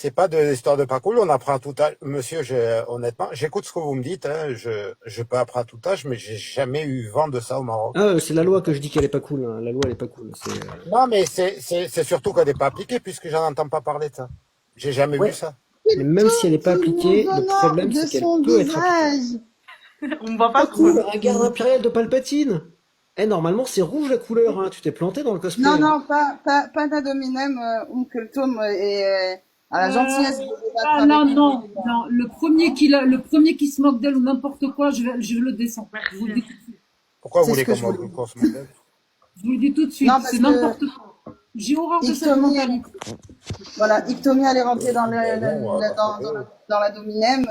c'est pas de l'histoire de pas cool, on apprend à tout âge. Monsieur, honnêtement, j'écoute ce que vous me dites, hein, je peux apprendre à tout âge, mais j'ai jamais eu vent de ça au Maroc. Ah, c'est la loi que je dis qu'elle est pas cool, hein. La loi, elle est pas cool. Non, mais c'est surtout qu'elle n'est pas appliquée, puisque j'en entends pas parler de ça. J'ai jamais vu Ouais. ça. Mais même si elle est pas Qui nous appliquée, le honore problème, de c'est qu'elle son peut être appliquée. visage. On me voit pas Pas trop. cool, la garde impériale de Palpatine. Eh, normalement, c'est rouge la couleur, hein. Tu t'es planté dans le cosplay, Non, hein. non, pas d'Adominem, Umkeltum et à la gentillesse de débattre Ah avec non, nous. non, non. Le premier qui se moque d'elle ou n'importe quoi, je le descends. Je vous le dis tout de suite. Pourquoi vous C'est ce voulez que je voulais qu'on se modèle? Je vous le dis tout de suite. Non, parce C'est que n'importe quoi. J'ai horreur de cette Ictomi, mentalité. voilà, Ictomi allait rentrer dans, Bon, dans la Dominem,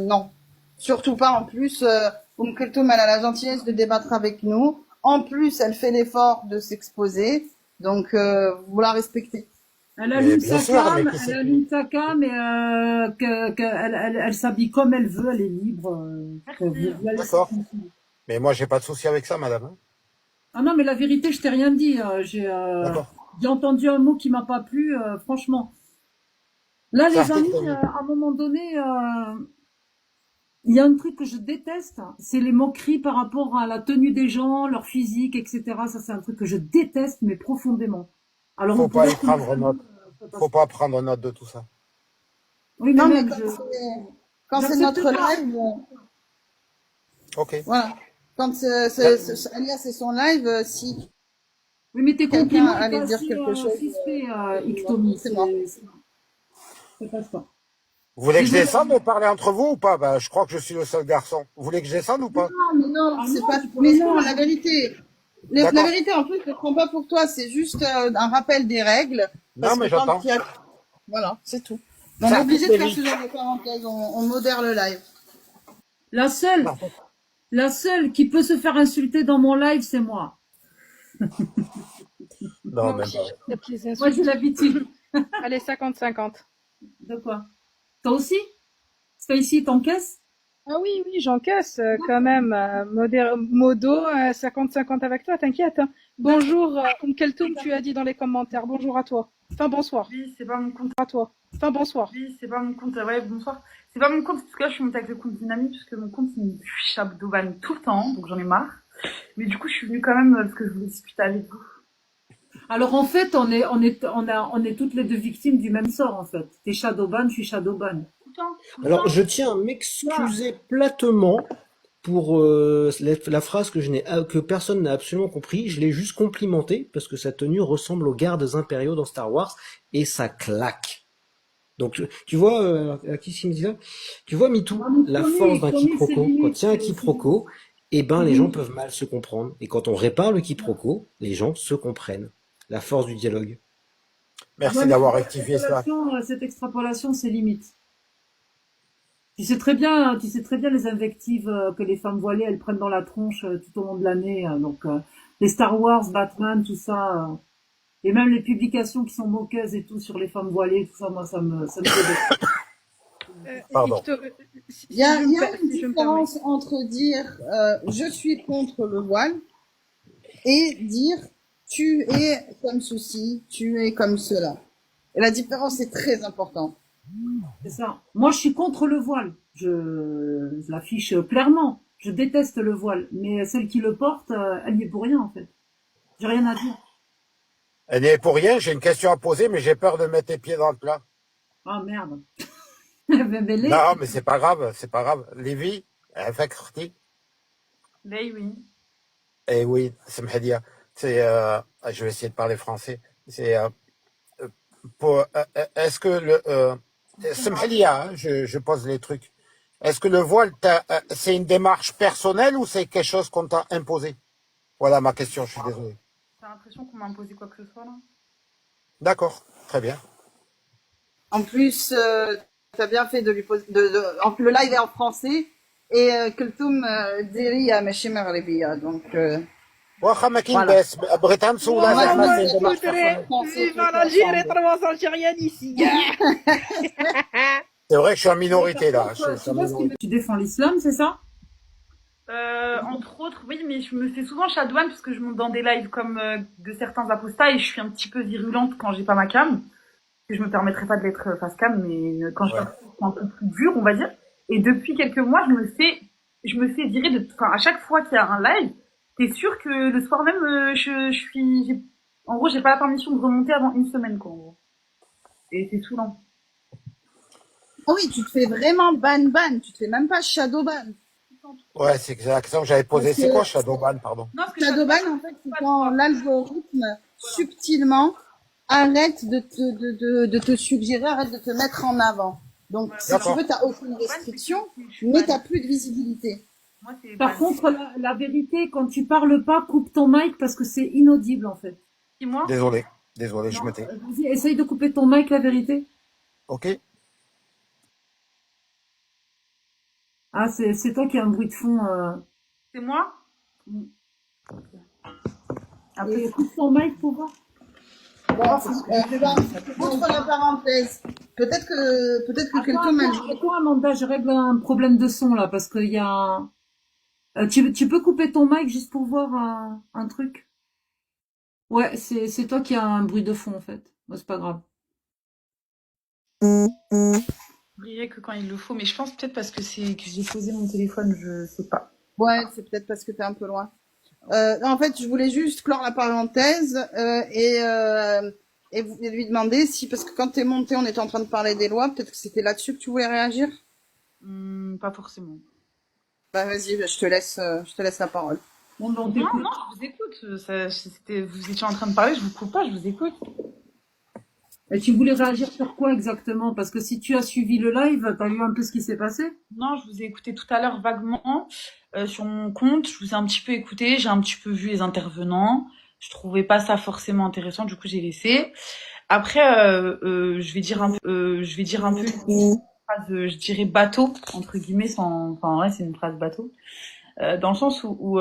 non. Surtout pas, en plus, Umkeltum, elle a la gentillesse de débattre avec nous. En plus, elle fait l'effort de s'exposer, donc vous la respectez. Elle Mais allume bien sa sûr, mais cam, qui elle c'est allume sa cam et elle s'habille comme elle veut, elle est libre. Vous la laissez D'accord. tranquille. Mais moi, j'ai pas de souci avec ça, madame. Hein. Ah non, mais la vérité, je t'ai rien dit. D'accord. J'ai entendu un mot qui m'a pas plu, franchement. Là, Ça, les amis, à un moment donné, il y a un truc que je déteste, c'est les moqueries par rapport à la tenue des gens, leur physique, etc. Ça, c'est un truc que je déteste, mais profondément. Alors, faut on pas pourrait y prendre note. Faut pas prendre note de tout ça. Oui, mais Non, mais même, quand c'est j'accepte notre pas. live, Ok. voilà. Quand Alias c'est son live, si Oui, mais tes quelqu'un compliments, allait dire quelque chose, suspect, Ictomi. c'est moi. C'est pas ça. Vous voulez que je Désolé. descende et parler entre vous ou pas? Bah, je crois que je suis le seul garçon. Vous voulez que je descende ou pas? Non, mais non, Ah c'est non, pas. tu peux Mais rester non, là. la vérité. La D'accord. vérité, en plus, je ne prends pas pour toi. C'est juste un rappel des règles. Non, Parce mais que quand j'entends. il y a... Voilà, c'est tout. On Ça est obligé coupe de les faire ce vies. genre de parenthèse. On modère le live. La seule qui peut se faire insulter dans mon live, c'est moi. Non, Moi même aussi, pas. j'accepte les Moi, insultes. j'ai l'habitude. Allez, 50-50. De quoi? Toi aussi? C'est ici, t'encaisses? Ah oui, oui, j'encaisse quand même. Modo, 50-50 avec toi, t'inquiète. Hein. Bonjour, Keltoum, tu as dit dans les commentaires. Bonjour à toi. Enfin, bonsoir. Oui, c'est pas mon compte. À toi. Enfin, bonsoir. Oui, c'est pas mon compte. Ouais, bonsoir. C'est pas mon compte, parce que là, je suis montée avec le compte Dynamique, parce que mon compte, il me chape d'Oban tout le temps, donc j'en ai marre. Mais du coup, je suis venue quand même, parce que je voulais discuter avec vous. Alors, en fait, on est toutes les deux victimes du même sort, en fait. T'es Shadowban, je suis Shadowban. Tout le temps. Tout le Alors, temps. je tiens à m'excuser platement pour la phrase que personne n'a absolument compris. Je l'ai juste complimenté parce que sa tenue ressemble aux gardes impériaux dans Star Wars et ça claque. Donc, tu vois, à qui s'il me dit ça? Tu vois, Mitou, Ah, mais la Tommy, force d'un Tommy, c'est quiproquo. Quand limite. il y a un C'est quiproquo, eh ben, les limite. gens peuvent mal se comprendre. Et quand on répare le quiproquo, les gens se comprennent. La force du dialogue. Merci Ouais, mais d'avoir rectifié cela. cette extrapolation, c'est limite. Tu sais très bien les invectives que les femmes voilées, elles prennent dans la tronche tout au long de l'année. Donc, les Star Wars, Batman, tout ça. Et même les publications qui sont moqueuses et tout sur les femmes voilées, tout ça, moi, ça me fait Pardon. Il y a, Si il y a une je me permets. différence entre dire je suis contre le voile et dire tu es comme ceci, tu es comme cela. Et la différence est très importante. C'est ça. Moi, je suis contre le voile. Je l'affiche clairement. Je déteste le voile. Mais celle qui le porte, elle n'y est pour rien, en fait. J'ai rien à dire. Elle n'y est pour rien, j'ai une question à poser, mais j'ai peur de mettre les pieds dans le plat. Ah, merde. Bébélé. Non, mais c'est pas grave, c'est pas grave. Lévi, elle fait crti. Là, oui. Eh oui, Samhadia. C'est, je vais essayer de parler français. C'est, est-ce que Samhadia, hein, je pose les trucs. Est-ce que le voile, c'est une démarche personnelle ou c'est quelque chose qu'on t'a imposé? Voilà ma question, je suis désolé. T'as l'impression qu'on m'a imposé quoi que ce soit, là? D'accord, très bien. En plus, tu as bien fait de lui poser. Le live est en français et Kultum Diri à Meshima Rebia. Donc, واخا ما كاين voilà. باس بغيت نسولها Moi, زعما je سي démarche personnelle. Vive l'Algérie, 3 Algériennes ici. C'est vrai que je suis en minorité là. Je suis en Tu vois ce minorité. tu défends l'islam, c'est ça? Entre autres, oui, mais je me fais souvent shadowban parce que je monte dans des lives comme de certains apostats et je suis un petit peu virulente quand j'ai pas ma cam. que je me permettrais pas de l'être face cam, mais quand je suis un peu plus dure, on va dire. Et depuis quelques mois, je me fais virer enfin, à chaque fois qu'il y a un live, t'es sûr que le soir même, en gros, j'ai pas la permission de remonter avant une semaine, quoi, en gros. Et c'est saoulant. Ah oui, tu te fais vraiment ban, tu te fais même pas shadow ban. Ouais, c'est la question que j'avais posée. Parce C'est que quoi Shadowban, pardon? Non, parce que shadow ban, en fait, c'est quand l'algorithme, subtilement, arrête de te suggérer, arrête de te mettre en avant. Donc, si tu D'accord. veux, t'as aucune restriction, mais t'as plus de visibilité. moi, c'est Par contre, la vérité, quand tu parles pas, coupe ton mic parce que c'est inaudible en fait. Dis-moi. Désolé, je Non, me tais. vas-y, essaye de couper ton mic, la vérité. Ok. Ah, c'est toi qui as un bruit de fond. C'est moi? Après, coupe ton mic pour voir. Bon, entre la parenthèse, peut-être que quelqu'un m'a dit. Attends, Amanda, je règle un problème de son là parce qu'il y a. Tu peux couper ton mic juste pour voir un truc? Ouais, c'est toi qui as un bruit de fond en fait. Moi, c'est pas grave. Je rirai que quand il le faut, mais je pense peut-être parce que que j'ai posé mon téléphone, je sais pas. Ouais, c'est peut-être parce que t'es un peu loin. Non, en fait, je voulais juste clore la parenthèse et lui demander si, parce que quand t'es monté, on était en train de parler des lois, peut-être que c'était là-dessus que tu voulais réagir. Pas forcément. Bah vas-y, je te laisse la parole. Bon, ben, on Non, t'écoute. non, je vous écoute. Vous étiez en train de parler, je vous coupe pas, je vous écoute. Et tu voulais réagir sur quoi exactement? Parce que si tu as suivi le live, t'as vu un peu ce qui s'est passé? Non, je vous ai écouté tout à l'heure vaguement sur mon compte. Je vous ai un petit peu écouté, j'ai un petit peu vu les intervenants. Je trouvais pas ça forcément intéressant, du coup j'ai laissé. Après, je vais dire un peu une phrase, je dirais bateau entre guillemets, enfin ouais, c'est une phrase bateau, dans le sens où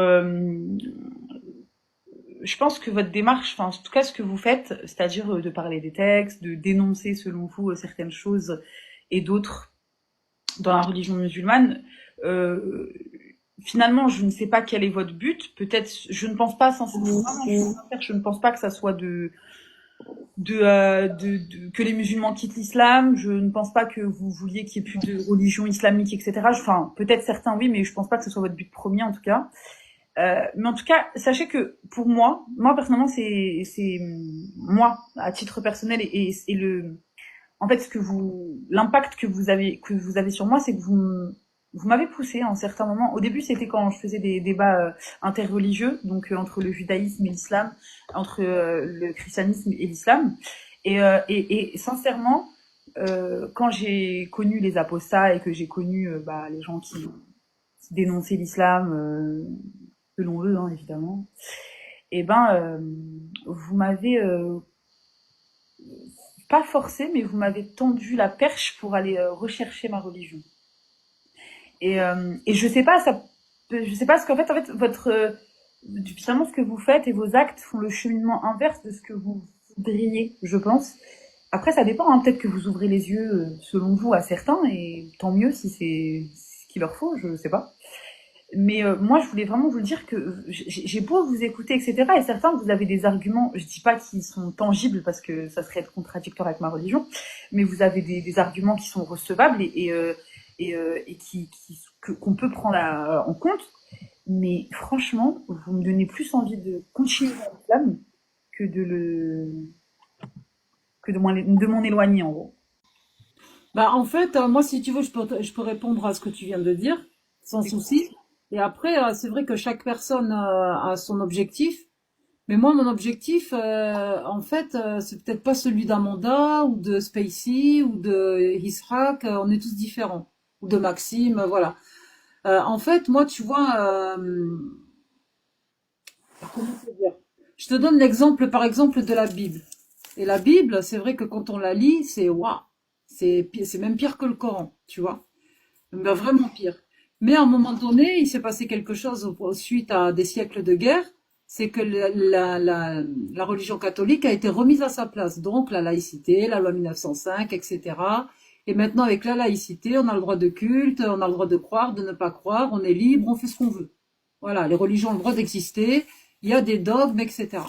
je pense que votre démarche, enfin en tout cas ce que vous faites, c'est-à-dire de parler des textes, de dénoncer selon vous certaines choses et d'autres dans la religion musulmane, euh, finalement, je ne sais pas quel est votre but. Peut-être, je ne pense pas, je ne pense pas que ça soit que les musulmans quittent l'islam. Je ne pense pas que vous vouliez qu'il n'y ait plus de religion islamique, etc. Enfin, peut-être certains oui, mais je pense pas que ce soit votre but premier en tout cas. Mais en tout cas, sachez que pour moi personnellement, c'est moi à titre personnel et le en fait, l'impact que vous avez sur moi, c'est que vous m'avez poussé à un certain moment. Au début, c'était quand je faisais des débats interreligieux, donc entre le judaïsme et l'islam, entre le christianisme et l'islam. Et sincèrement, quand j'ai connu les apostats et que j'ai connu les gens qui dénonçaient l'islam, selon eux, hein, évidemment, et vous m'avez pas forcé, mais vous m'avez tendu la perche pour aller rechercher ma religion. Et je sais pas, je sais pas ce qu'en fait, finalement, ce que vous faites et vos actes font le cheminement inverse de ce que vous voudriez, je pense. Après, ça dépend, hein, peut-être que vous ouvrez les yeux, selon vous, à certains, et tant mieux si c'est ce qu'il leur faut, je sais pas. Mais moi, je voulais vraiment vous le dire que j'ai beau vous écouter, etc. Et certains, vous avez des arguments, je dis pas qu'ils sont tangibles parce que ça serait être contradictoire avec ma religion, mais vous avez des arguments qui sont recevables qu'on peut prendre en compte. Mais franchement, vous me donnez plus envie de continuer dans l'islam que de m'en éloigner, en gros. Bah, en fait, moi, si tu veux, je peux répondre à ce que tu viens de dire, sans souci. Et après, c'est vrai que chaque personne a son objectif. Mais moi, mon objectif, en fait, c'est peut-être pas celui d'Amanda ou de Spacey ou de Israq. On est tous différents. Ou de Maxime, voilà. En fait, moi, tu vois, comment te dire? Je te donne l'exemple, par exemple, de la Bible. Et la Bible, c'est vrai que quand on la lit, c'est waouh, c'est même pire que le Coran, tu vois. Ben, vraiment pire. Mais à un moment donné, il s'est passé quelque chose suite à des siècles de guerre, c'est que la religion catholique a été remise à sa place. Donc la laïcité, la loi 1905, etc. Et maintenant, avec la laïcité, on a le droit de culte, on a le droit de croire, de ne pas croire, on est libre, on fait ce qu'on veut. Voilà, les religions ont le droit d'exister, il y a des dogmes, etc.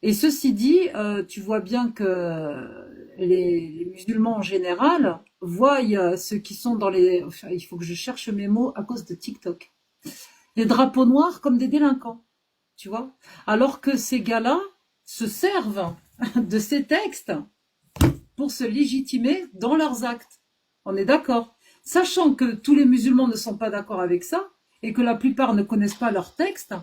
Et ceci dit, tu vois bien que les musulmans en général voient ceux qui sont dans les... Enfin, il faut que je cherche mes mots à cause de TikTok. Les drapeaux noirs comme des délinquants, tu vois. Alors que ces gars-là se servent de ces textes pour se légitimer dans leurs actes. On est d'accord. Sachant que tous les musulmans ne sont pas d'accord avec ça et que la plupart ne connaissent pas leurs textes,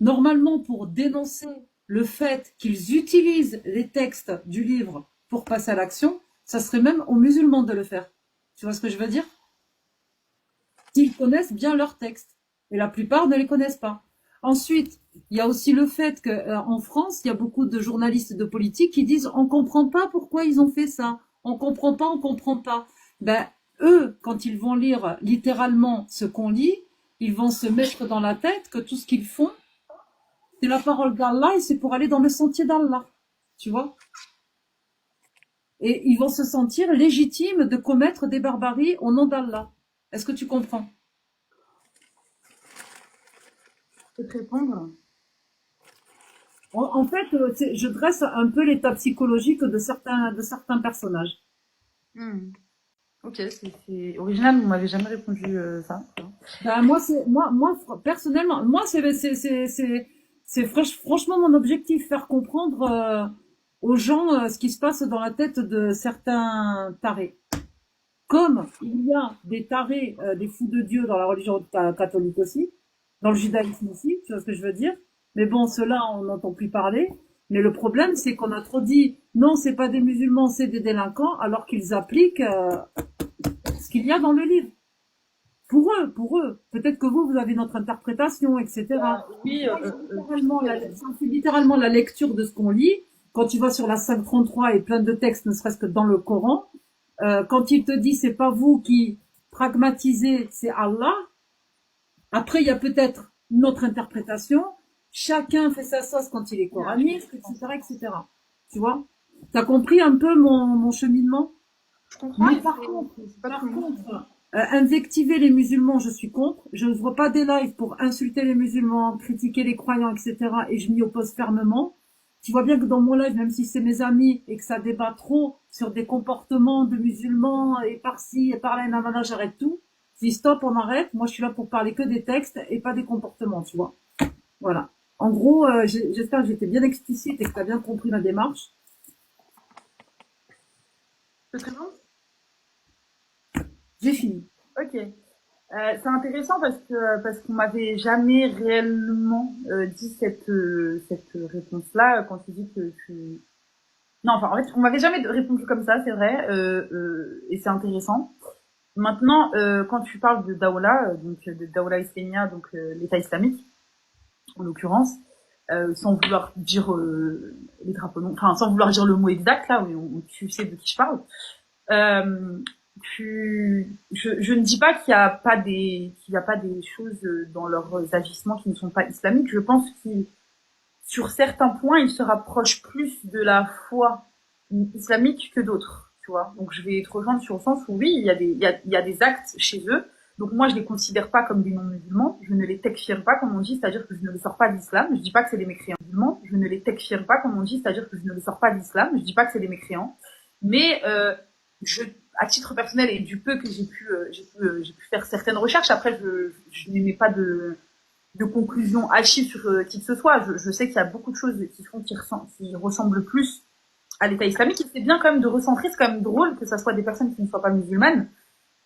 normalement pour dénoncer le fait qu'ils utilisent les textes du livre pour passer à l'action, ça serait même aux musulmans de le faire. Tu vois ce que je veux dire? S'ils connaissent bien leurs textes. Et la plupart ne les connaissent pas. Ensuite, il y a aussi le fait qu'en France, il y a beaucoup de journalistes de politique qui disent on comprend pas pourquoi ils ont fait ça. On comprend pas, on comprend pas. Ben, eux, quand ils vont lire littéralement ce qu'on lit, ils vont se mettre dans la tête que tout ce qu'ils font, c'est la parole d'Allah et c'est pour aller dans le sentier d'Allah. Tu vois? Et ils vont se sentir légitimes de commettre des barbaries au nom d'Allah. Est-ce que tu comprends? Je peux te répondre? En fait, je dresse un peu l'état psychologique de certains personnages. Hmm. Ok, c'est original, vous m'avez jamais répondu ça. Ben, personnellement, moi, franchement mon objectif, faire comprendre aux gens ce qui se passe dans la tête de certains tarés. Comme il y a des tarés, des fous de Dieu dans la religion catholique aussi, dans le judaïsme aussi, tu vois ce que je veux dire? Mais bon, ceux-là, on n'entend plus parler. Mais le problème, c'est qu'on a trop dit, non, c'est pas des musulmans, c'est des délinquants, alors qu'ils appliquent ce qu'il y a dans le livre. Pour eux. Peut-être que vous avez notre interprétation, etc. Oui, C'est littéralement la lecture de ce qu'on lit. Quand tu vas sur la 533 et plein de textes, ne serait-ce que dans le Coran, quand il te dit c'est pas vous qui pragmatisez, c'est Allah. Après, il y a peut-être une autre interprétation. Chacun fait sa sauce quand il est coraniste, etc., etc. Tu vois? T'as compris un peu mon cheminement? je comprends. Mais par contre, invectiver les musulmans, je suis contre. Je ne vois pas des lives pour insulter les musulmans, critiquer les croyants, etc. Et je m'y oppose fermement. Tu vois bien que dans mon live, même si c'est mes amis et que ça débat trop sur des comportements de musulmans et par-ci et par-là, nanana, j'arrête tout. Je dis stop, on arrête. Moi, je suis là pour parler que des textes et pas des comportements, tu vois. Voilà. En gros, j'espère que j'étais bien explicite et que tu as bien compris ma démarche. C'est très bon. J'ai fini. Ok. C'est intéressant parce qu'on m'avait jamais réellement dit cette réponse-là quand tu dis que tu... Non, enfin, en fait, on m'avait jamais répondu comme ça, c'est vrai, et c'est intéressant. Maintenant, quand tu parles de Daoula, donc de Daoula Islamia, donc l'État islamique, en l'occurrence, sans vouloir dire les drapeaux, enfin, sans vouloir dire le mot exact là, où tu sais de qui je parle. Je ne dis pas qu'il n'y a pas des choses dans leurs agissements qui ne sont pas islamiques. Je pense qu'ils, sur certains points, ils se rapprochent plus de la foi islamique que d'autres, tu vois. Donc je vais te rejoindre sur le sens où oui, il y a des actes chez eux. Donc moi, je les considère pas comme des non-musulmans. Je ne les tekfire pas, comme on dit, c'est-à-dire que je ne les sors pas de l'islam. Je dis pas que c'est des mécréants musulmans. Je ne les tekfire pas, comme on dit, c'est-à-dire que je ne les sors pas de l'islam. Je dis pas que c'est des mécréants. Mais à titre personnel et du peu que j'ai pu faire certaines recherches, après je n'émets pas de conclusion hachée sur qui que ce soit. Je sais qu'il y a beaucoup de choses qui ressemblent plus à l'État islamique. Et c'est bien quand même de recentrer. C'est quand même drôle que ça soit des personnes qui ne soient pas musulmanes.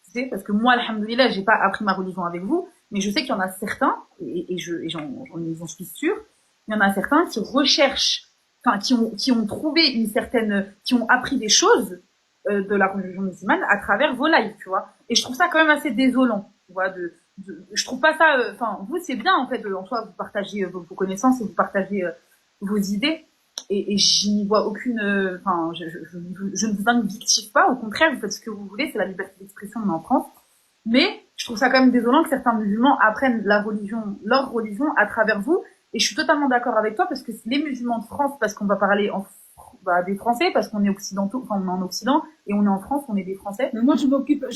Tu sais, parce que moi, alhamdoulilah, j'ai pas appris ma religion avec vous, mais je sais qu'il y en a certains, et j'en suis sûre, il y en a certains qui recherchent, enfin, qui ont trouvé qui ont appris des choses de la religion musulmane à travers vos lives, tu vois. Et je trouve ça quand même assez désolant, tu vois. Je trouve pas ça, enfin, vous c'est bien en fait, en soi vous partagez vos connaissances et vous partagez vos idées, et je n'y vois aucune, enfin, je ne vous invective pas, au contraire, vous faites ce que vous voulez, c'est la liberté d'expression, on est en France. Mais je trouve ça quand même désolant que certains musulmans apprennent leur religion à travers vous. Et je suis totalement d'accord avec toi parce que les musulmans de France, parce qu'on va parler des Français, parce qu'on est occidentaux, enfin on est en Occident et on est en France, on est des Français. Mais moi, je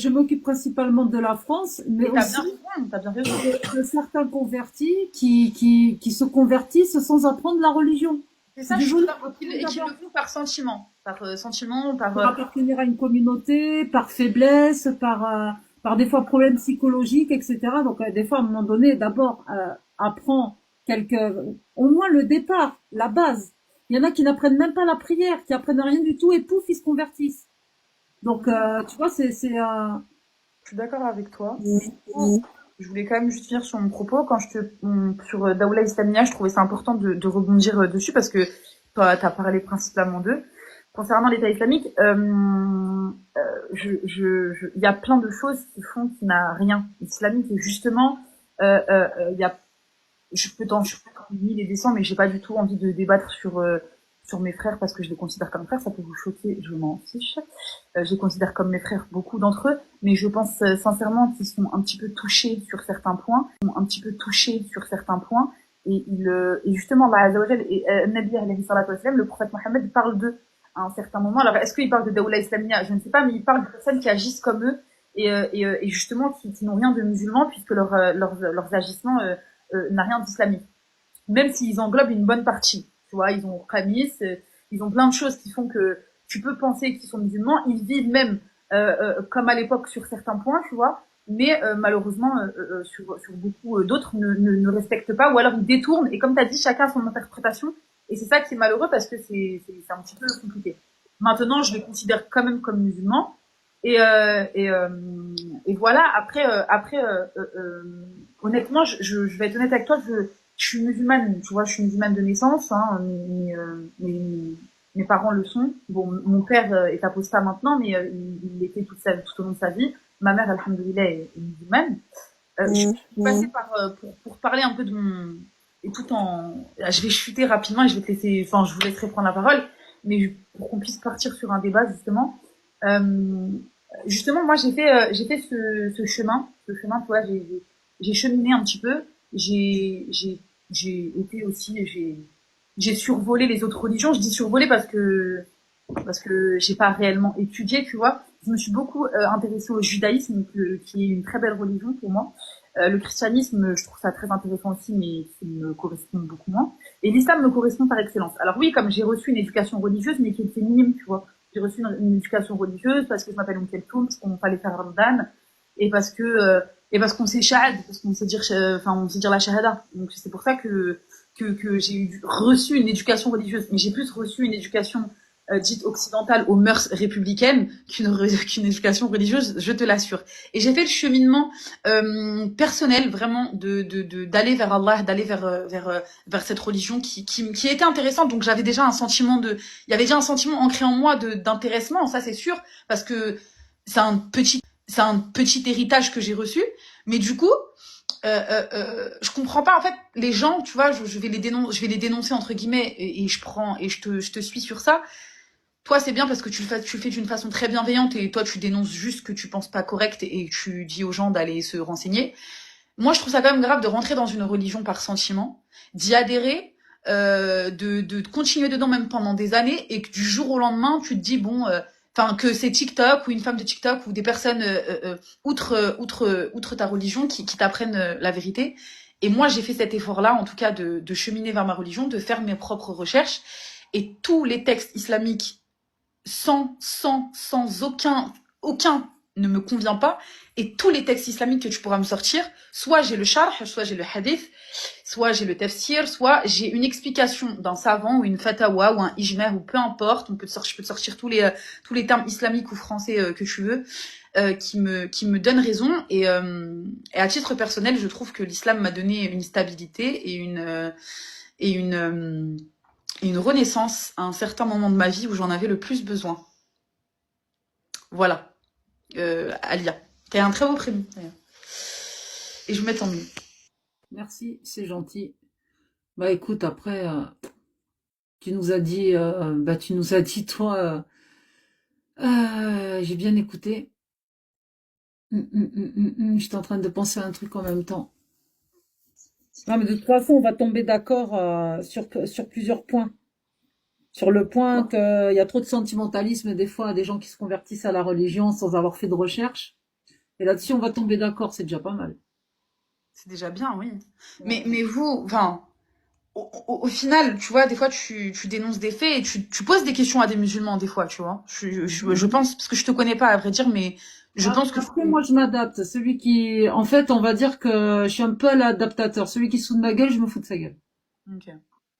m'occupe principalement de la France, mais aussi t'as bien raison. de certains convertis qui se convertissent sans apprendre la religion. C'est ça, du je jour trouve ça, et qu'ils le font par sentiment. Par pour appartenir à une communauté, par faiblesse, par des fois problèmes psychologiques, etc. Donc des fois, à un moment donné, d'abord, apprends au moins le départ, la base. Il y en a qui n'apprennent même pas la prière, qui apprennent rien du tout et pouf, ils se convertissent. Donc, tu vois, Je suis d'accord avec toi. Mais du coup, je voulais quand même juste finir sur mon propos. Sur Daoula Islamia, je trouvais ça important de rebondir dessus parce que toi, t'as parlé principalement d'eux. Concernant l'État islamique, il y a plein de choses qui font qu'il n'a rien islamique et justement, il y a, je peux t'en mille et des cents, mais j'ai pas du tout envie de débattre sur mes frères parce que je les considère comme frères. Ça peut vous choquer, je m'en fiche. Je les considère comme mes frères, beaucoup d'entre eux, mais je pense sincèrement qu'ils sont un petit peu touchés sur certains points, et justement, Allah Azza wa Jal et Nabi alayhi salatu wa sallam, le prophète Mohammed parle d'eux à un certain moment. Alors, est-ce qu'il parle de Daoula Islamia? Je ne sais pas, mais il parle de personnes qui agissent comme eux et justement qui n'ont rien de musulman puisque leurs agissements n'a rien d'islamique. Même s'ils englobent une bonne partie. Tu vois, ils ont Khamis, ils ont plein de choses qui font que tu peux penser qu'ils sont musulmans. Ils vivent même comme à l'époque sur certains points, tu vois, mais malheureusement sur beaucoup d'autres ne respectent pas ou alors ils détournent. Et comme tu as dit, chacun a son interprétation. Et c'est ça qui est malheureux parce que c'est un petit peu compliqué. Maintenant, je les considère quand même comme musulmans. Et voilà. Après, honnêtement, je vais être honnête avec toi. Je suis musulmane, tu vois, je suis musulmane de naissance. Hein, mes parents le sont. Bon, mon père est apostat maintenant, mais il l'était tout au long de sa vie. Ma mère, alhamdoulilah, est musulmane. Je suis passée pour parler un peu de mon et tout en je vais chuter rapidement et je vais te laisser, enfin je vous laisserai prendre la parole, mais pour qu'on puisse partir sur un débat justement. Justement, moi j'ai fait ce chemin, tu vois, j'ai cheminé un petit peu, j'ai été aussi, j'ai survolé les autres religions. Je dis survolé parce que j'ai pas réellement étudié, tu vois. Je me suis beaucoup intéressée au judaïsme, qui est une très belle religion pour moi. Le christianisme, je trouve ça très intéressant aussi, mais qui me correspond beaucoup moins. Et l'islam me correspond par excellence. Alors oui, comme j'ai reçu une éducation religieuse, mais qui était minime, tu vois. J'ai reçu une éducation religieuse parce que je m'appelle Keltoum, parce qu'on fallait faire Ramadan, et parce qu'on sait shahad, parce qu'on sait dire, on sait dire la shahada. Donc c'est pour ça que j'ai reçu une éducation religieuse, mais j'ai plus reçu une éducation dite occidentale aux mœurs républicaines qu'une éducation religieuse, je te l'assure. Et j'ai fait le cheminement personnel vraiment d'aller vers Allah, d'aller vers cette religion qui était intéressante. Donc j'avais déjà un sentiment il y avait déjà un sentiment ancré en moi d'intéressement, ça c'est sûr, parce que c'est un petit héritage que j'ai reçu. Mais du coup, je comprends pas en fait les gens, tu vois, je vais les dénoncer entre guillemets et je te suis sur ça. Toi, c'est bien parce que tu le fais d'une façon très bienveillante et toi, tu dénonces juste ce que tu penses pas correct et tu dis aux gens d'aller se renseigner. Moi, je trouve ça quand même grave de rentrer dans une religion par sentiment, d'y adhérer, de continuer dedans même pendant des années et que du jour au lendemain, tu te dis bon, que c'est TikTok ou une femme de TikTok ou des personnes outre ta religion qui t'apprennent la vérité. Et moi, j'ai fait cet effort-là, en tout cas, de cheminer vers ma religion, de faire mes propres recherches. Et tous les textes islamiques sans aucun ne me convient pas. Et tous les textes islamiques que tu pourras me sortir, soit j'ai le sharh, soit j'ai le hadith, soit j'ai le tafsir, soit j'ai une explication d'un savant ou une fatawa ou un ijma ou peu importe. Je peux te sortir tous les termes islamiques ou français que tu veux, qui me donnent raison. Et à titre personnel, je trouve que l'islam m'a donné une stabilité et une renaissance à un certain moment de ma vie où j'en avais le plus besoin. Voilà. Alia. T'as un très beau prénom, d'ailleurs. Et je vous mets en mieux. Merci, c'est gentil. Bah écoute, après, tu nous as dit, toi, j'ai bien écouté. J'étais en train de penser à un truc en même temps. Non, mais de toute façon, on va tomber d'accord sur plusieurs points. Sur le point qu'il y a trop de sentimentalisme des fois, des gens qui se convertissent à la religion sans avoir fait de recherche. Et là-dessus, on va tomber d'accord, c'est déjà pas mal. C'est déjà bien, oui. Ouais. Mais vous, au final, tu vois, des fois, tu dénonces des faits et tu poses des questions à des musulmans, des fois, tu vois. Je pense, parce que je te connais pas, à vrai dire, mais je pense que Après, moi, je m'adapte. Celui qui, en fait, on va dire que je suis un peu l'adaptateur. Celui qui se fout de ma gueule, je me fous de sa gueule. Ok. Ouais,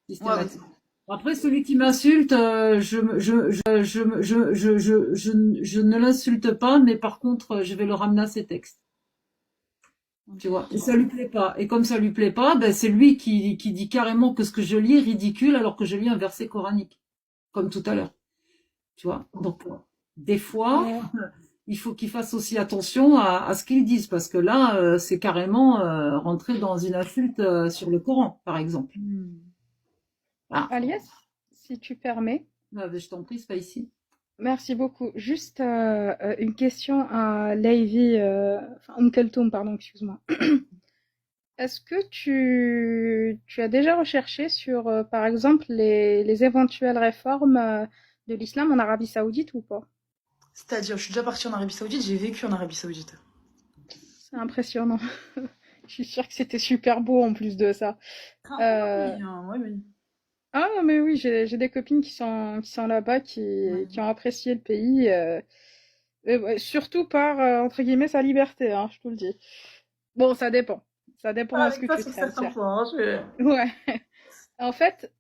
Systématique. Après, celui qui m'insulte, je ne l'insulte pas, mais par contre, je vais le ramener à ses textes. Tu vois. Et ça lui plaît pas. Et comme ça lui plaît pas, ben, c'est lui qui dit carrément que ce que je lis est ridicule alors que je lis un verset coranique. Comme tout à l'heure. Tu vois. Donc, des fois, il faut qu'il fasse aussi attention à ce qu'ils disent, parce que là, c'est carrément rentrer dans une insulte sur le Coran, par exemple. Ah, Aliès, si tu permets. je t'en prie, c'est pas ici. Merci beaucoup. Juste une question à Lady, enfin Keltoum, pardon, excuse-moi. Est-ce que tu as déjà recherché sur, par exemple, les éventuelles réformes de l'islam en Arabie Saoudite ou pas? c'est-à-dire, je suis déjà partie en Arabie Saoudite, j'ai vécu en Arabie Saoudite. C'est impressionnant. Je suis sûre que c'était super beau en plus de ça. Ah, Euh, oui, ouais, mais... Ah non, mais oui, j'ai des copines qui sont là-bas, Ouais. qui ont apprécié le pays, et ouais, surtout par, entre guillemets, sa liberté, hein, je te le dis. Bon, ça dépend. Ça dépend de ce Avec que toi tu sur traites, certains certes. points, Ouais. En fait,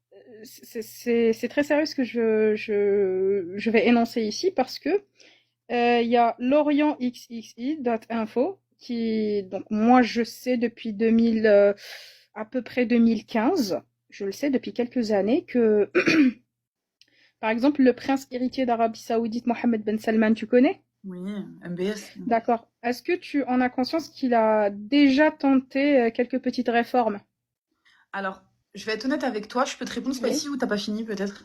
c'est très sérieux ce que je vais énoncer ici parce que il y a l'orientxxi.info qui, donc moi je sais depuis 2000, à peu près 2015, je le sais depuis quelques années que, par exemple, le prince héritier d'Arabie Saoudite, Mohammed Ben Salman, tu connais? Oui, MBS. D'accord. Est-ce que tu en as conscience qu'il a déjà tenté quelques petites réformes? Alors, je vais être honnête avec toi, je peux te répondre Oui. spicy ou t'as pas fini peut-être?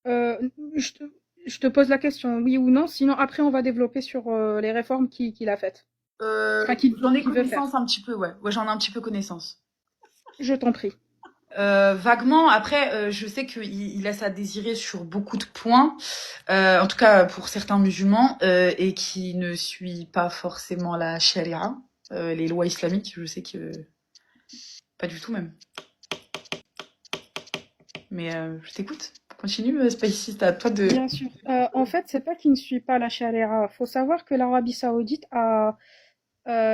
Euh, je te, je te pose la question, oui ou non, sinon après on va développer sur les réformes qu'il a faites. Enfin, J'en ai qu'il veut faire. connaissance un petit peu, ouais. Ouais, j'en ai un petit peu connaissance. Je t'en prie. Vaguement, après, je sais qu'il laisse à désirer sur beaucoup de points, en tout cas pour certains musulmans, et qui ne suit pas forcément la charia, les lois islamiques, je sais que pas du tout même. Mais je t'écoute. Continue, Spicy, c'est à toi de... Bien sûr. En fait, c'est pas qu'il ne suit pas la charia. Faut savoir que l'Arabie Saoudite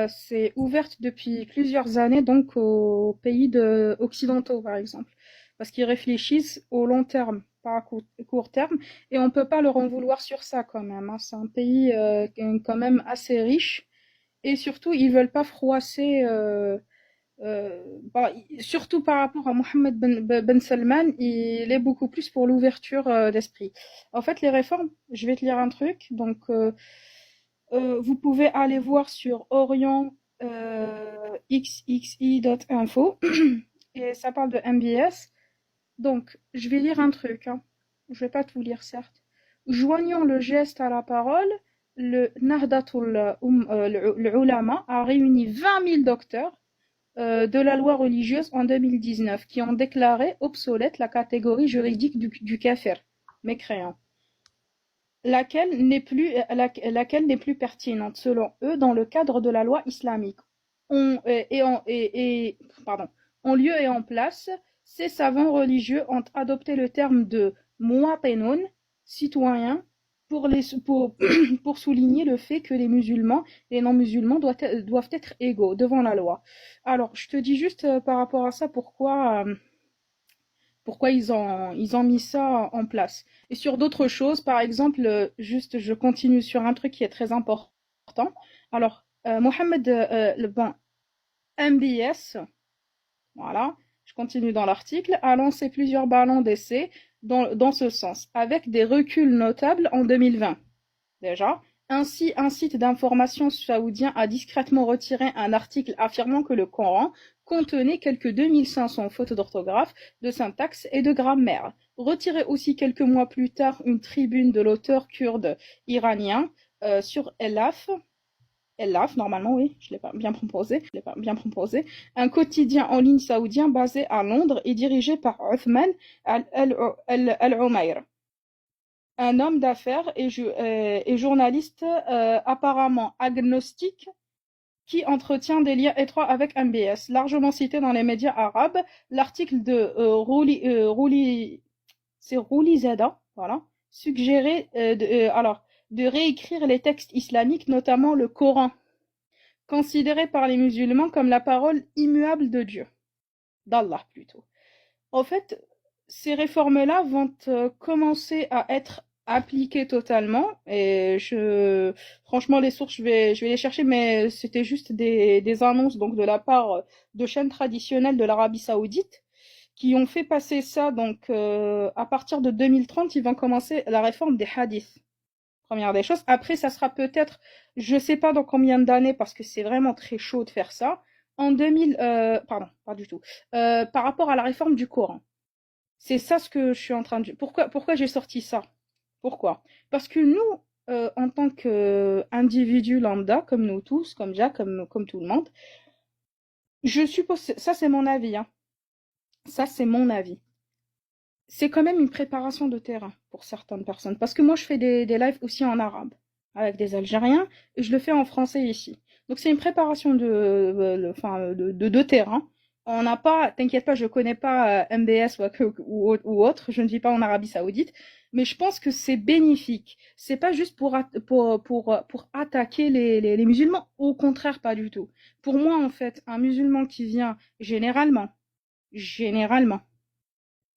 s'est ouverte depuis plusieurs années donc aux pays occidentaux, par exemple, parce qu'ils réfléchissent au long terme, pas à court terme, et on peut pas leur en vouloir sur ça quand même, hein. C'est un pays qui est quand même assez riche, et surtout ils veulent pas froisser. Surtout par rapport à Mohammed Ben Salman, il est beaucoup plus pour l'ouverture d'esprit. En fait, les réformes, je vais te lire un truc. Donc, vous pouvez aller voir sur orientxxi.info et ça parle de MBS. Donc, je vais lire un truc, hein. Je vais pas tout lire, certes. Joignant le geste à la parole, le Nahdlatul Ulama a réuni 20 000 docteurs de la loi religieuse en 2019 qui ont déclaré obsolète la catégorie juridique du kafir, mécréant, laquelle n'est plus pertinente selon eux dans le cadre de la loi islamique. Pardon, en lieu et en place, ces savants religieux ont adopté le terme de muwatinun, citoyen, pour souligner le fait que les musulmans et les non-musulmans doivent être égaux devant la loi. Alors, je te dis juste par rapport à ça pourquoi ils ont mis ça en place. Et sur d'autres choses, par exemple, juste je continue sur un truc qui est très important. Alors, Mohamed, bon, MBS, voilà, je continue dans l'article, a lancé plusieurs ballons d'essai dans ce sens, avec des reculs notables en 2020. Déjà, ainsi, un site d'information saoudien a discrètement retiré un article affirmant que le Coran contenait quelques 2500 fautes d'orthographe, de syntaxe et de grammaire. Retiré aussi quelques mois plus tard une tribune de l'auteur kurde iranien sur Elaf, normalement, oui, je l'ai pas bien proposé, un quotidien en ligne saoudien basé à Londres et dirigé par Othman Al-Umayr, un homme d'affaires et journaliste apparemment agnostique qui entretient des liens étroits avec MBS, largement cité dans les médias arabes. L'article de Rouli Zada, voilà, suggérait de réécrire les textes islamiques, notamment le Coran, considéré par les musulmans comme la parole immuable de Dieu, d'Allah plutôt. En fait, ces réformes-là vont commencer à être appliquées totalement. Et franchement, les sources, je vais les chercher, mais c'était juste des annonces donc de la part de chaînes traditionnelles de l'Arabie Saoudite qui ont fait passer ça. Donc, à partir de 2030, ils vont commencer la réforme des hadiths. Première des choses. Après, ça sera peut-être, je sais pas dans combien d'années, parce que c'est vraiment très chaud de faire ça. En 2000, pardon, pas du tout. Par rapport à la réforme du Coran. C'est ça ce que je suis en train de... Pourquoi j'ai sorti ça? Pourquoi? Parce que nous, en tant qu'individus lambda, comme nous tous, comme Jacques, comme tout le monde, je suppose, ça c'est mon avis, hein. Ça c'est mon avis. C'est quand même une préparation de terrain pour certaines personnes. Parce que moi, je fais des lives aussi en arabe, avec des Algériens, et je le fais en français ici. Donc c'est une préparation de terrain. On n'a pas, t'inquiète pas, je connais pas MBS ou autre, je ne vis pas en Arabie Saoudite, mais je pense que c'est bénéfique. C'est pas juste pour attaquer les musulmans, au contraire, pas du tout. Pour moi, en fait, un musulman qui vient généralement, je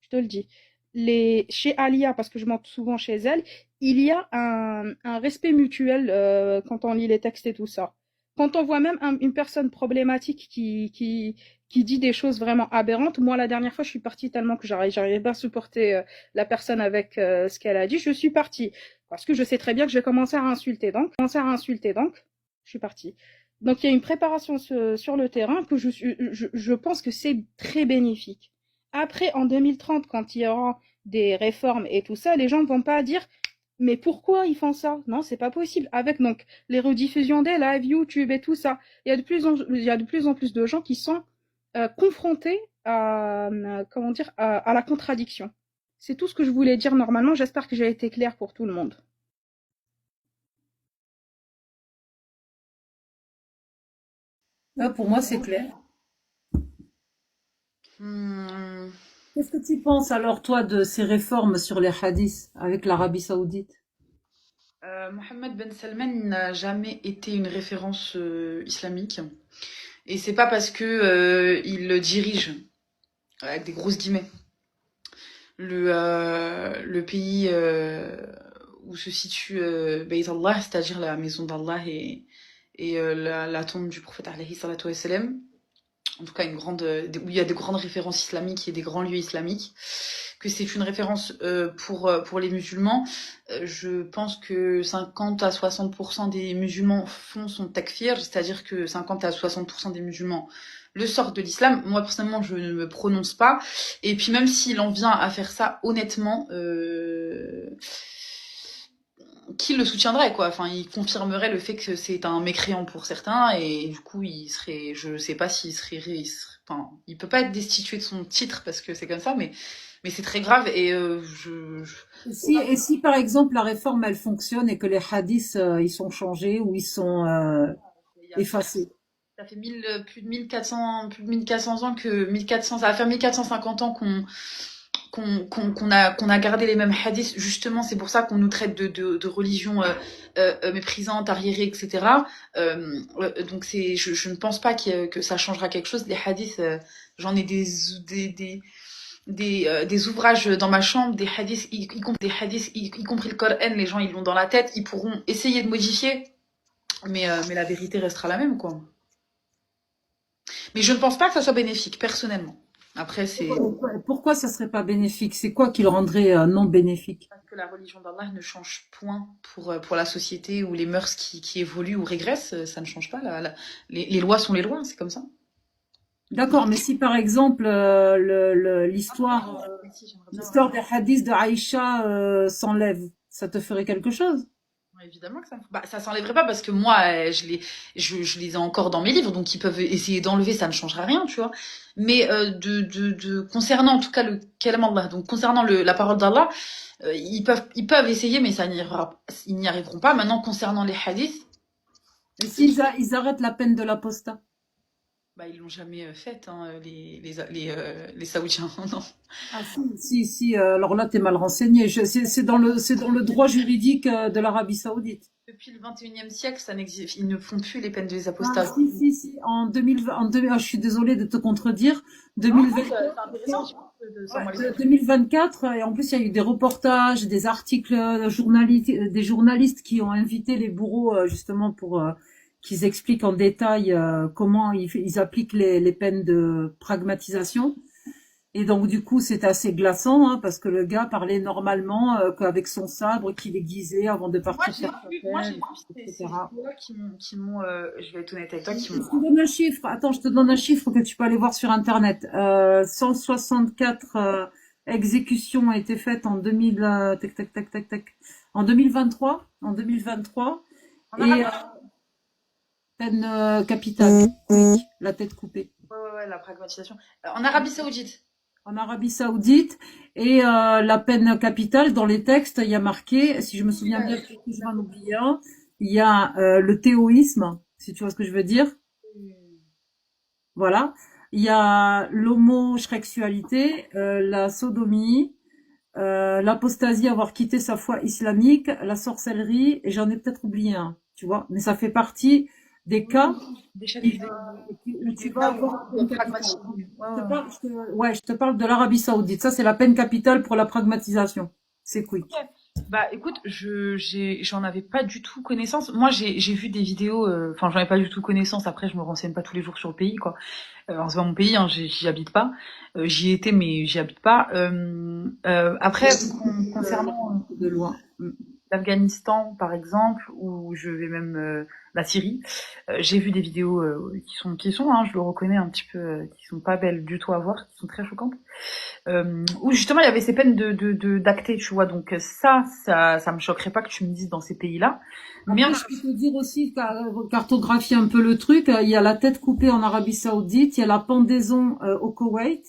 te le dis, chez Alia, parce que je monte souvent chez elle, il y a un respect mutuel quand on lit les textes et tout ça. Quand on voit même une personne problématique qui dit des choses vraiment aberrantes, moi la dernière fois je suis partie tellement que j'arrivais pas à supporter la personne avec ce qu'elle a dit, je suis partie parce que je sais très bien que je vais commencer à insulter, donc je suis partie. Donc il y a une préparation sur le terrain que je pense que c'est très bénéfique. Après, en 2030, quand il y aura des réformes et tout ça, les gens ne vont pas dire mais pourquoi ils font ça? Non, c'est pas possible. Avec donc les rediffusions des lives, YouTube et tout ça, il y a de plus en plus de gens qui sont confrontés à à la contradiction. C'est tout ce que je voulais dire normalement. J'espère que j'ai été claire pour tout le monde. Pour moi, c'est clair. Qu'est-ce que tu penses alors, toi, de ces réformes sur les hadiths avec l'Arabie Saoudite? Mohammed Ben Salman n'a jamais été une référence islamique. Et c'est pas parce que il le dirige, avec des grosses guillemets, le pays où se situe Bayt Allah, c'est-à-dire la maison d'Allah et la tombe du prophète alayhi salatu wassalam. En tout cas, où il y a de grandes références islamiques et des grands lieux islamiques, que c'est une référence pour les musulmans. Je pense que 50 à 60% des musulmans font son takfir, c'est-à-dire que 50 à 60% des musulmans le sortent de l'islam. Moi, personnellement, je ne me prononce pas. Et puis, même s'il en vient à faire ça, honnêtement, qui le soutiendrait, quoi. Enfin, il confirmerait le fait que c'est un mécréant pour certains, et du coup, je sais pas s'il serait, enfin, il peut pas être destitué de son titre parce que c'est comme ça, mais c'est très grave, et Si par exemple la réforme elle fonctionne et que les hadiths ils sont changés ou ils sont effacés. Ça fait plus de 1400 ans ça va faire 1450 ans qu'on a gardé les mêmes hadiths. Justement, c'est pour ça qu'on nous traite de religion méprisante, arriérée, etc. Donc je ne pense pas que ça changera quelque chose. Les hadiths, j'en ai des ouvrages dans ma chambre, des hadiths, y compris le Coran, les gens ils l'ont dans la tête, ils pourront essayer de modifier, mais la vérité restera la même, quoi. Mais je ne pense pas que ça soit bénéfique, personnellement. Après, c'est... Pourquoi ça serait pas bénéfique? C'est quoi qui le rendrait non bénéfique? Parce que la religion d'Allah ne change point pour la société, ou les mœurs qui évoluent ou régressent, ça ne change pas. Les lois sont les lois, c'est comme ça. D'accord, mais si par exemple l'histoire des hadiths de Aïcha s'enlève, ça te ferait quelque chose? Évidemment que ça s'enlèverait pas, parce que moi je les ai encore dans mes livres, donc ils peuvent essayer d'enlever, ça ne changera rien, tu vois. Mais concernant en tout cas le kalam Allah, donc concernant la parole d'Allah, ils peuvent essayer, mais ils n'y arriveront pas. Maintenant, concernant les hadiths, Et s'ils ils arrêtent la peine de l'apostat? Bah, ils l'ont jamais faite, hein, les Saoudiens, non. Ah si, alors là, t'es mal renseigné. C'est dans le droit juridique de l'Arabie Saoudite. Depuis le 21e siècle, ça n'existe, ils ne font plus les peines des Ah, apostats. si. En 2020, je suis désolée de te contredire. Non, c'est 2024, intéressant, je pense, de savoir les 2024, et en plus, il y a eu des reportages, des articles des journalistes qui ont invité les bourreaux, justement, pour qu'ils expliquent en détail comment ils appliquent les peines de pragmatisation. Et donc, du coup, c'est assez glaçant, hein, parce que le gars parlait normalement qu'avec son sabre qu'il aiguisait avant de Moi, partir j'ai faire sa vu, peine, ces etc. vidéos-là je vais être honnête avec toi, qui Je m'ont... te donne un chiffre. Attends, je te donne un chiffre que tu peux aller voir sur Internet. 164 exécutions ont été faites en 2000, en 2023, En et Arabie, peine capitale, oui, la tête coupée. ouais, la pragmatisation. En Arabie Saoudite. En Arabie Saoudite, et la peine capitale, dans les textes, il y a marqué, si je me souviens bien, parce que je vais en oublier un, il y a le théoïsme, si tu vois ce que je veux dire. Voilà. Il y a l'homosexualité, la sodomie, l'apostasie, avoir quitté sa foi islamique, la sorcellerie, et j'en ai peut-être oublié un, tu vois. Mais ça fait partie des cas Des chefs où tu des vas cas avoir de une peine pragmatisme. capitale. Ouais. Ouais, je te parle de l'Arabie Saoudite. Ça, c'est la peine capitale pour la pragmatisation. C'est quick. Ok. Bah, écoute, j'en avais pas du tout connaissance. Moi, j'ai vu des vidéos, enfin, j'en ai pas du tout connaissance. Après, je me renseigne pas tous les jours sur le pays, quoi. Alors, c'est pas mon pays, hein, j'y habite pas. J'y étais, mais j'y habite pas. Après, concernant De loin. l'Afghanistan, par exemple, ou je vais même la Syrie, j'ai vu des vidéos hein, je le reconnais un petit peu, qui sont pas belles du tout à voir, qui sont très choquantes. Où justement il y avait ces peines d'acté, tu vois. Donc ça me choquerait pas que tu me dises dans ces pays-là. Mais Après, je peux te dire aussi, cartographier un peu le truc, il y a la tête coupée en Arabie Saoudite, il y a la pendaison au Koweït,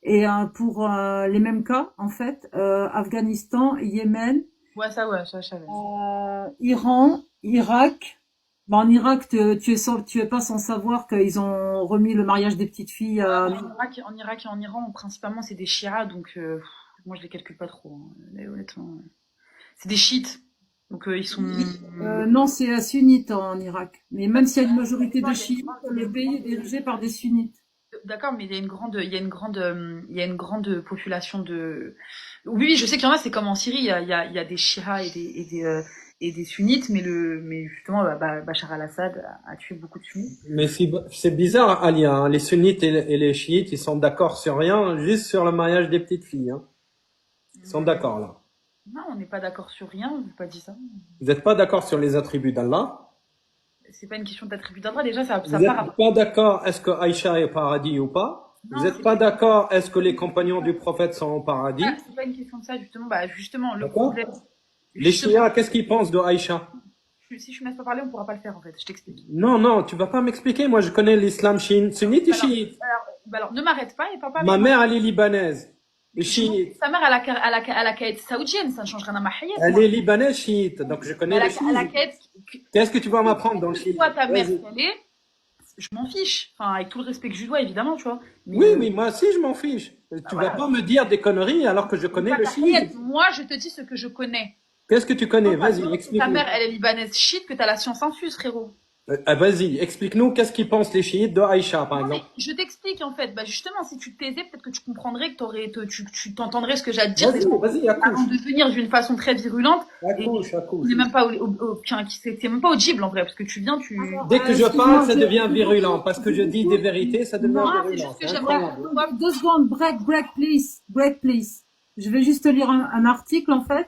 et pour les mêmes cas, en fait, Afghanistan, Yémen, ouais, ça je savais. Iran, Irak. Bah, en Irak, tu es pas sans savoir qu'ils ont remis le mariage des petites filles En Irak et en Iran, principalement c'est des chiites, donc moi je les calcule pas trop, hein, mais honnêtement. C'est des chiites, donc ils sont. non, c'est sunnite en Irak. Mais même s'il y a une majorité de chiites, le pays est dirigé par des sunnites. D'accord, mais il y a une grande population de. Oui, je sais qu'il y en a. C'est comme en Syrie, il y a des chiites et des sunnites, mais justement, Bachar al-Assad a tué beaucoup de sunnites. Mais c'est bizarre, Alia, hein. Les sunnites et les chiites, ils sont d'accord sur rien, juste sur le mariage des petites filles, hein. Ils sont d'accord, là. Non, on n'est pas d'accord sur rien. On n'a pas dit ça. Vous n'êtes pas d'accord sur les attributs d'Allah? C'est pas une question d'attribut d'Allah. Déjà, ça Vous part. n'êtes pas d'accord, est-ce que Aïcha est au paradis ou pas? Vous n'êtes pas d'accord, est-ce que les compagnons du prophète sont au paradis? C'est pas une question de ça, justement. Justement, le D'accord. problème. Les Justement, chiites, qu'est-ce qu'ils pensent de Aïcha? si je me laisse pas parler, on pourra pas le faire, en fait. Je t'explique. Non, tu vas pas m'expliquer. Moi, je connais l'islam sunnite et chiite. Alors, ne m'arrête pas et parle pas avec Ma moi. mère, elle est libanaise. Et chiite. Sa mère, elle a qu'à être saoudienne, ça ne change rien à ma hayat. Elle est libanaise chiite, donc je connais le Elle a chiite. qu'à être. Qu'est-ce que tu vas m'apprendre dans le chiite? Toi, ta mère, Vas-y. qu'elle est, je m'en fiche. Enfin, avec tout le respect que je lui dois, évidemment, tu vois. Oui, mais moi aussi, je m'en fiche. Tu vas pas me dire des conneries alors que je connais le chiite. Moi, je te dis ce que je connais. Qu'est-ce que tu connais? Vas-y, Ta explique-nous. mère, elle est libanaise chiite, que t'as la science infuse, frérot. Vas-y, explique-nous qu'est-ce qu'ils pensent les chiites de Aïcha, par Non, mais exemple. je t'explique, en fait. Justement, si tu te taisais, peut-être que tu comprendrais, tu t'entendrais ce que j'ai à te dire. Vas-y, Avant accouche. de venir d'une façon très virulente. Accouche. Tu n'es même pas t'es même pas audible, en vrai, parce que tu viens, Dès que je parle, ça devient virulent. Parce que je dis des vérités, ça devient Non, c'est virulent. juste que C'est j'aimerais incroyable. 2 secondes, break, please. Je vais juste te lire un article, en fait.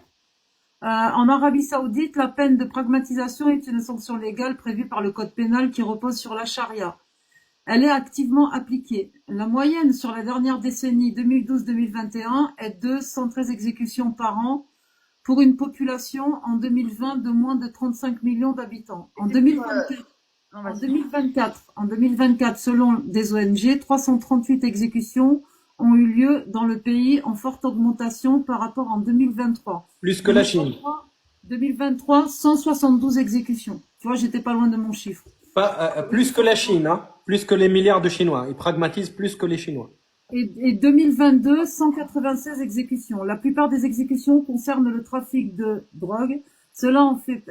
En Arabie Saoudite, la peine de pragmatisation est une sanction légale prévue par le code pénal qui repose sur la charia. Elle est activement appliquée. La moyenne sur la dernière décennie 2012-2021 est de 113 exécutions par an pour une population en 2020 de moins de 35 millions d'habitants. En 2024, selon des ONG, 338 exécutions ont eu lieu dans le pays, en forte augmentation par rapport en 2023. Plus que la Chine. 2023, 172 exécutions. Tu vois, j'étais pas loin de mon chiffre. Plus que la Chine, hein. Plus que les milliards de Chinois. Ils pragmatisent plus que les Chinois. Et 2022, 196 exécutions. La plupart des exécutions concernent le trafic de drogue. Cela en fait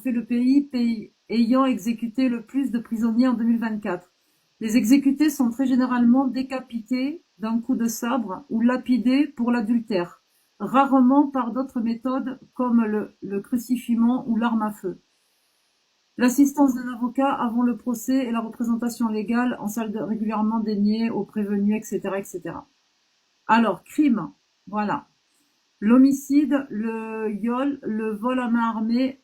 le pays ayant exécuté le plus de prisonniers en 2024. Les exécutés sont très généralement décapités d'un coup de sabre ou lapidés pour l'adultère, rarement par d'autres méthodes comme le crucifiement ou l'arme à feu. L'assistance d'un avocat avant le procès et la représentation légale en salle régulièrement déniée aux prévenus, etc., etc. Alors, crime, voilà. L'homicide, le viol, le vol à main armée,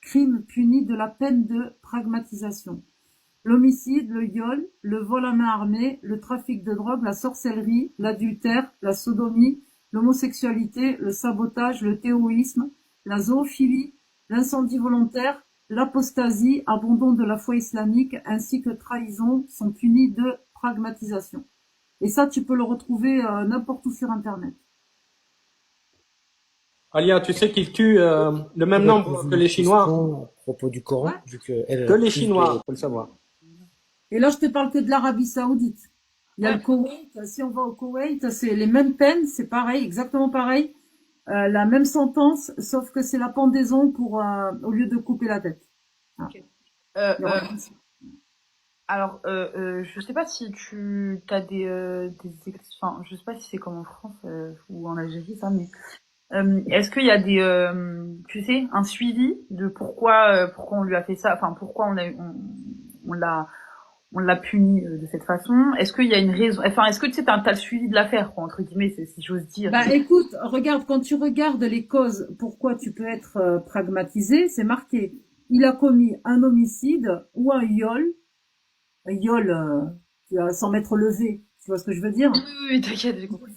crime puni de la peine de pragmatisation. L'homicide, le viol, le vol à main armée, le trafic de drogue, la sorcellerie, l'adultère, la sodomie, l'homosexualité, le sabotage, le terrorisme, la zoophilie, l'incendie volontaire, l'apostasie, abandon de la foi islamique, ainsi que trahison sont punis de pragmatisation. Et ça, tu peux le retrouver n'importe où sur Internet. Alia, tu sais qu'ils tuent le même nombre que les Chinois. À propos du Coran, Ouais. vu que elle Que les plus Chinois, de- faut le savoir. Et là, je te parle que de l'Arabie Saoudite. Il y a le Koweït. Si on va au Koweït, c'est les mêmes peines, c'est pareil, exactement pareil. La même sentence, sauf que c'est la pendaison au lieu de couper la tête. Ah. Euh, Il y aura- euh, alors, je sais pas si tu as enfin, je sais pas si c'est comme en France ou en Algérie ça, mais est-ce qu'il y a tu sais, un suivi de pourquoi on lui a fait ça, enfin pourquoi on l'a puni de cette façon? Est-ce qu'il y a une raison? Enfin, est-ce que tu sais, t'as le suivi de l'affaire, quoi, entre guillemets, si j'ose dire. Bah écoute, regarde, quand tu regardes les causes, pourquoi tu peux être pragmatisé, c'est marqué. Il a commis un homicide ou un viol sans m'être levé, tu vois ce que je veux dire? Oui, t'inquiète, j'ai compris.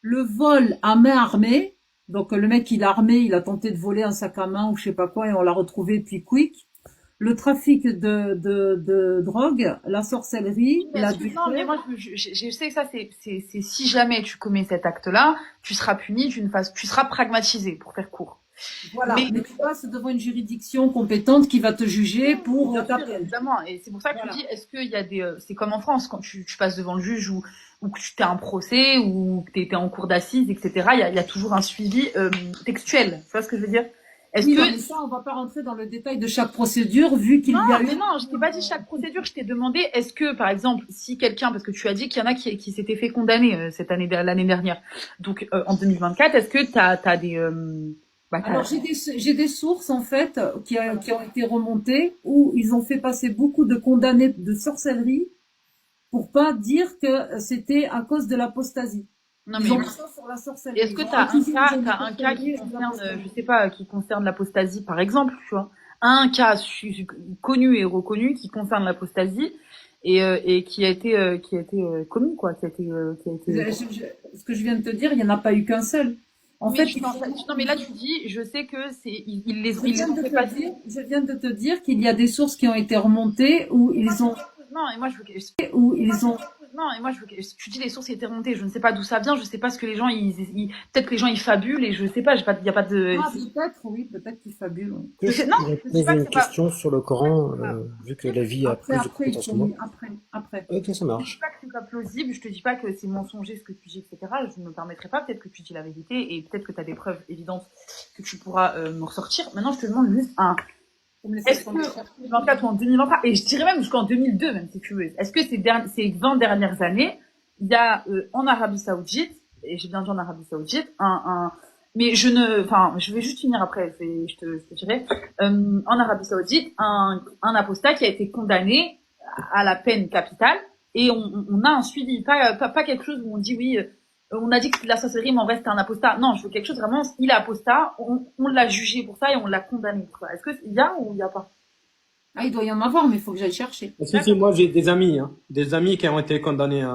Le vol à main armée, donc le mec il est armé, il a tenté de voler un sac à main ou je sais pas quoi et on l'a retrouvé puis quick. Le trafic de drogue, la sorcellerie, Non, mais moi, je sais que ça, c'est si jamais tu commets cet acte-là, tu seras puni tu seras pragmatisé, pour faire court. Voilà. Mais- Mais tu passes devant une juridiction compétente qui va te juger pour Bien ta sûr, peine. évidemment. Et c'est pour ça que Voilà. je dis, est-ce qu'il y a c'est comme en France, quand tu passes devant le juge ou que tu t'es un procès ou que tu étais en cour d'assises, etc., il y a toujours un suivi textuel. Tu vois ce que je veux dire? Est-ce Oui, que... non, mais ça, on va pas rentrer dans le détail de chaque procédure, vu qu'il y a Non, eu... mais non, je t'ai pas dit chaque procédure, je t'ai demandé, est-ce que, par exemple, si quelqu'un, parce que tu as dit qu'il y en a qui s'étaient fait condamner l'année dernière, donc en 2024, est-ce que t'as des... Alors, j'ai des sources, en fait, qui ont été remontées, où ils ont fait passer beaucoup de condamnés de sorcellerie pour pas dire que c'était à cause de l'apostasie. Non, Ils mais ont mis ça sur la sorcellerie. est-ce que Ils ont t'as accusé les un cas qui sorcelleries concerne, d'apostasie. je sais pas, qui concerne l'apostasie, par exemple, tu vois, un cas connu et reconnu qui concerne l'apostasie et qui a été commis, quoi, qui a été Ce que je viens de te dire, il n'y en a pas eu qu'un seul. En Mais fait, non, mais là tu dis, je sais que ils les je viens ont de fait te passer. dire, je viens de te dire qu'il y a des sources qui ont été remontées où ils ont, Non, et moi je veux que non, et moi je veux que tu dis les sources étaient remontées, je ne sais pas d'où ça vient, je sais pas ce que les gens peut-être que les gens ils fabulent et je sais pas, il y a pas de Ah, peut-être, oui, peut-être qu'ils fabulent. Oui. Que je non, pourrais je sais poser pas que une c'est pas- question sur le Coran, vu que la vie a Après, plus de après, ils compétences que sont moi. mis, après. Ok, ça Je te marche. dis pas que c'est pas plausible, je te dis pas que c'est mensonger ce que tu dis, etc. Je ne me permettrai pas, peut-être que tu dis la vérité et peut-être que tu as des preuves évidentes que tu pourras me ressortir. Maintenant, je te demande juste est-ce que en 2024 ou en 2023, et je dirais même jusqu'en 2002, même si tu veux, est-ce que ces 20 dernières années, il y a en Arabie Saoudite, et j'ai bien dit en Arabie Saoudite, mais je vais juste finir après, je te dirai, en Arabie Saoudite, un apostat qui a été condamné à la peine capitale, et on a un suivi, pas quelque chose où on dit oui, on a dit que la sorcellerie, mais en vrai c'était un apostat. Non, je veux quelque chose vraiment, il est apostat, on l'a jugé pour ça et on l'a condamné pour ça. Est-ce qu'il y a ou il y a pas? Ah, il doit y en avoir, mais il faut que j'aille chercher. Si, moi j'ai des amis qui ont été condamnés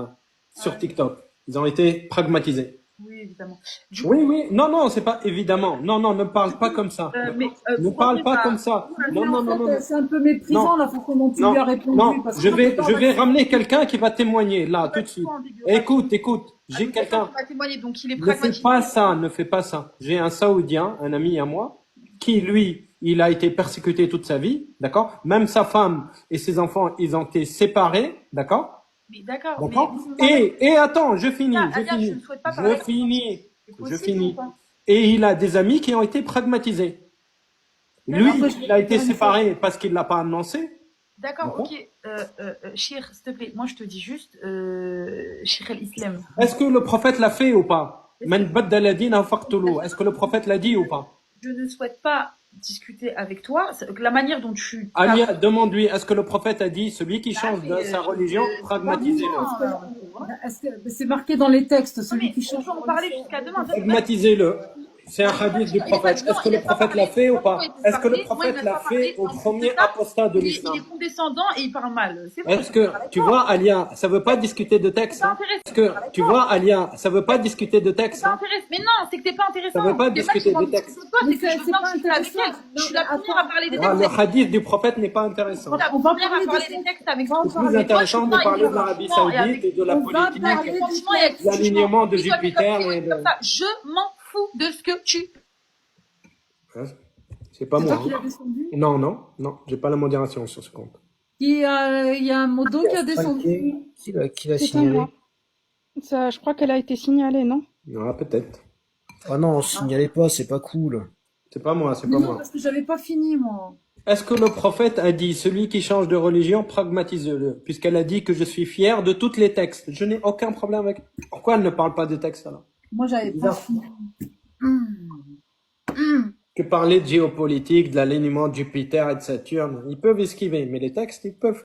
sur TikTok. Ils ont été pragmatisés. Oui, évidemment. Oui, non, c'est pas évidemment. Non, ne parle pas comme ça. Ne parle pas comme ça. Non. C'est un peu méprisant, la façon dont tu lui as répondu. Non, parce que je vais ramener quelqu'un qui va témoigner là tout de suite. Écoute, j'ai quelqu'un. Témoigner, donc il est Ne fais pragmatique. pas ça. J'ai un Saoudien, un ami à moi, qui, lui, il a été persécuté toute sa vie, d'accord? Même sa femme et ses enfants, ils ont été séparés, d'accord? Mais d'accord, mais D'accord? vous me parlez- Et attends, je finis, Ah, je Alia, je finis, ne souhaite pas parler je avec finis, C'est je possible finis. ou pas Et il a des amis qui ont été pragmatisés. Lui, D'accord, il a été séparé parce qu'il l'a pas annoncé. D'accord, D'accord. ok. Shir, s'il te plaît, moi je te dis juste, Shir al-Islam. Est-ce que le prophète l'a fait ou pas? Man baddala dinahu faqtuluh. Est-ce que le prophète l'a dit ou pas? Je ne souhaite pas discuter avec toi. La manière dont tu... Alia, demande-lui, est-ce que le prophète a dit, celui qui change de sa religion, je- pragmatisez-le. Est-ce que c'est marqué dans les textes, Non, celui mais qui on change peut en parler jusqu'à demain. Pragmatisez-le. C'est un hadith du prophète. Est-ce que le prophète l'a fait ou pas? Est-ce que le prophète l'a fait au premier apostat de Il l'islam? est condescendant et il parle mal. C'est bon. Est-ce que, tu vois, Alia, ça veut pas discuter de texte, T'es pas hein? intéressé. Est-ce que, tu vois, Alia, ça veut pas discuter de T'es texte, pas hein? intéressé. Mais non, c'est que t'es pas intéressant. Ça veut pas C'est discuter que je des m'en textes. discute pas, c'est Mais que je veux c'est pas pas discuter avec intéressant. elle. Je suis la première à parler des Ah, textes. le hadith du prophète n'est pas intéressant. Je suis la On va première à parler parler des des textes avec On va toi. C'est plus intéressant de parler de l'Arabie Saoudite et de la On va politique, parler de Franchement, il y a que l'alignement de tu dois Jupiter t'exprimer et de... comme ça. Je m'en fous de ce que tu... C'est pas C'est moi. toi qui hein. l'as descendu? Non, j'ai pas la modération sur ce compte. Il y a un modo qui a descendu. Qui l'a C'est signalé? moi. Ça, je crois qu'elle a été signalée, non? Ah, peut-être. Ah non, signalez pas, c'est pas cool. C'est pas moi, c'est Mais pas non, moi. parce que j'avais pas fini, moi. Est-ce que le prophète a dit, celui qui change de religion, pragmatise-le, puisqu'elle a dit que je suis fier de tous les textes. Je n'ai aucun problème avec... Pourquoi elle ne parle pas des textes, alors? Moi, j'avais pas fini. Que parler de géopolitique, de l'alignement de Jupiter et de Saturne, ils peuvent esquiver, mais les textes, ils peuvent